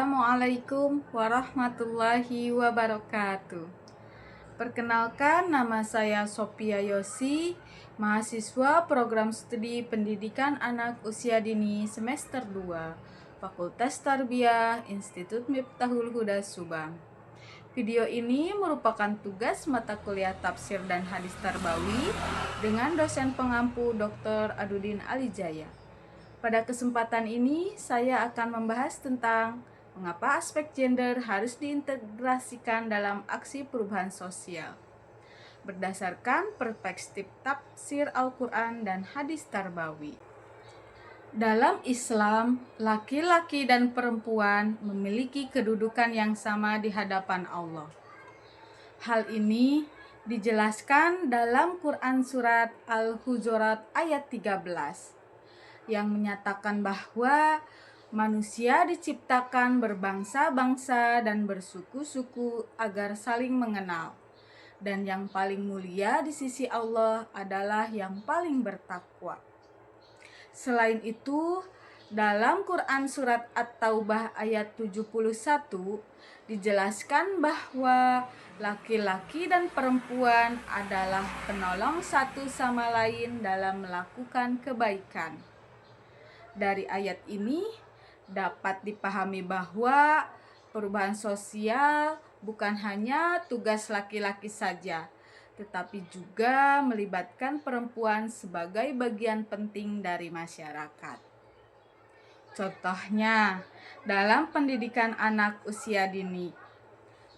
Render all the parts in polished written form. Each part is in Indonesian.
Assalamualaikum warahmatullahi wabarakatuh. Perkenalkan, nama saya Sophia Yosi, mahasiswa program studi pendidikan anak usia dini semester 2, Fakultas Tarbiyah Institut Miftahul Huda Subang. Video ini merupakan tugas mata kuliah tafsir dan hadis tarbawi dengan dosen pengampu Dr. Adudin Alijaya. Pada kesempatan ini, saya akan membahas tentang mengapa aspek gender harus diintegrasikan dalam aksi perubahan sosial. Berdasarkan perspektif tafsir Al-Quran dan hadis tarbawi. Dalam Islam, laki-laki dan perempuan memiliki kedudukan yang sama di hadapan Allah. Hal ini dijelaskan dalam Quran Surat Al-Hujurat ayat 13. Yang menyatakan bahwa manusia diciptakan berbangsa-bangsa dan bersuku-suku agar saling mengenal. Dan yang paling mulia di sisi Allah adalah yang paling bertakwa. Selain itu, dalam Quran Surat At-Taubah ayat 71 dijelaskan bahwa laki-laki dan perempuan adalah penolong satu sama lain dalam melakukan kebaikan. Dari ayat ini dapat dipahami bahwa perubahan sosial bukan hanya tugas laki-laki saja, tetapi juga melibatkan perempuan sebagai bagian penting dari masyarakat. Contohnya, dalam pendidikan anak usia dini,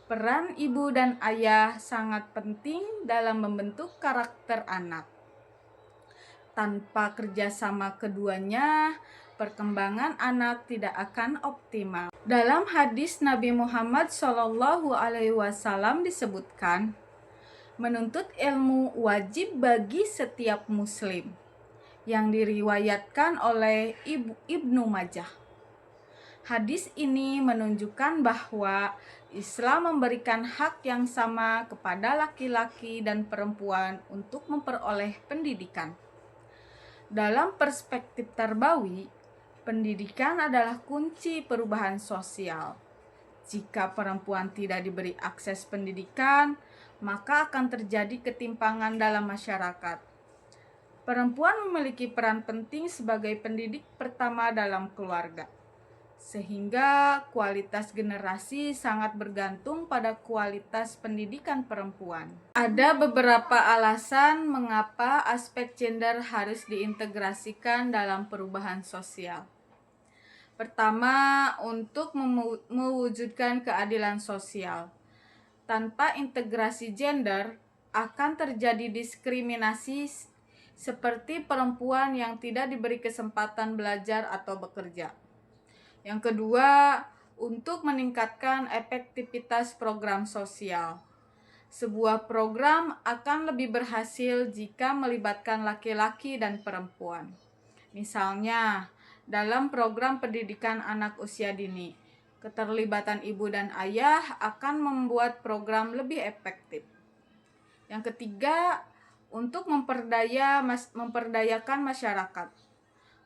peran ibu dan ayah sangat penting dalam membentuk karakter anak. Tanpa kerjasama keduanya, perkembangan anak tidak akan optimal. Dalam hadis Nabi Muhammad SAW disebutkan, menuntut ilmu wajib bagi setiap muslim, yang diriwayatkan oleh Ibnu Majah. Hadis ini menunjukkan bahwa Islam memberikan hak yang sama kepada laki-laki dan perempuan untuk memperoleh pendidikan. Dalam perspektif tarbawi, pendidikan adalah kunci perubahan sosial. Jika perempuan tidak diberi akses pendidikan, maka akan terjadi ketimpangan dalam masyarakat. Perempuan memiliki peran penting sebagai pendidik pertama dalam keluarga, sehingga kualitas generasi sangat bergantung pada kualitas pendidikan perempuan. Ada beberapa alasan mengapa aspek gender harus diintegrasikan dalam perubahan sosial. Pertama, untuk mewujudkan keadilan sosial. Tanpa integrasi gender, akan terjadi diskriminasi seperti perempuan yang tidak diberi kesempatan belajar atau bekerja. Yang kedua, untuk meningkatkan efektivitas program sosial. Sebuah program akan lebih berhasil jika melibatkan laki-laki dan perempuan. Misalnya, dalam program pendidikan anak usia dini, keterlibatan ibu dan ayah akan membuat program lebih efektif. Yang ketiga, untuk memperdayakan masyarakat.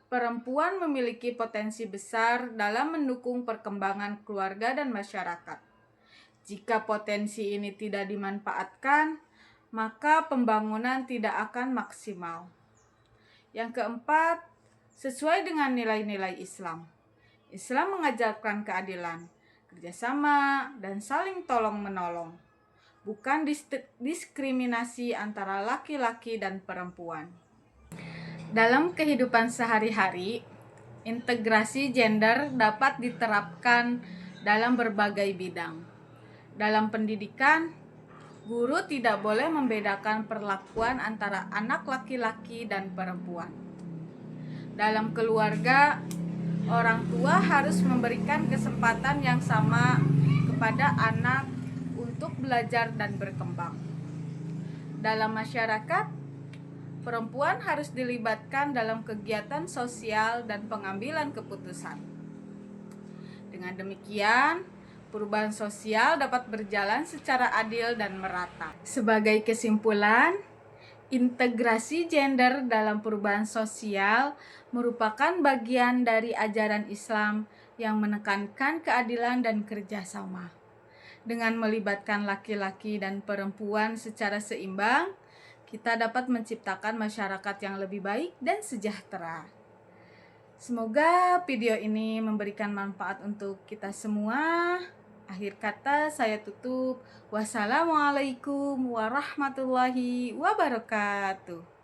Perempuan memiliki potensi besar dalam mendukung perkembangan keluarga dan masyarakat. Jika potensi ini tidak dimanfaatkan, maka pembangunan tidak akan maksimal. Yang keempat, sesuai dengan nilai-nilai Islam. Islam mengajarkan keadilan, kerjasama, dan saling tolong-menolong, bukan diskriminasi antara laki-laki dan perempuan. Dalam kehidupan sehari-hari, integrasi gender dapat diterapkan dalam berbagai bidang. Dalam pendidikan, guru tidak boleh membedakan perlakuan antara anak laki-laki dan perempuan. Dalam keluarga, orang tua harus memberikan kesempatan yang sama kepada anak untuk belajar dan berkembang. Dalam masyarakat, perempuan harus dilibatkan dalam kegiatan sosial dan pengambilan keputusan. Dengan demikian, perubahan sosial dapat berjalan secara adil dan merata. Sebagai kesimpulan, integrasi gender dalam perubahan sosial merupakan bagian dari ajaran Islam yang menekankan keadilan dan kerjasama. Dengan melibatkan laki-laki dan perempuan secara seimbang, kita dapat menciptakan masyarakat yang lebih baik dan sejahtera. Semoga video ini memberikan manfaat untuk kita semua. Akhir kata saya tutup. Wassalamualaikum warahmatullahi wabarakatuh.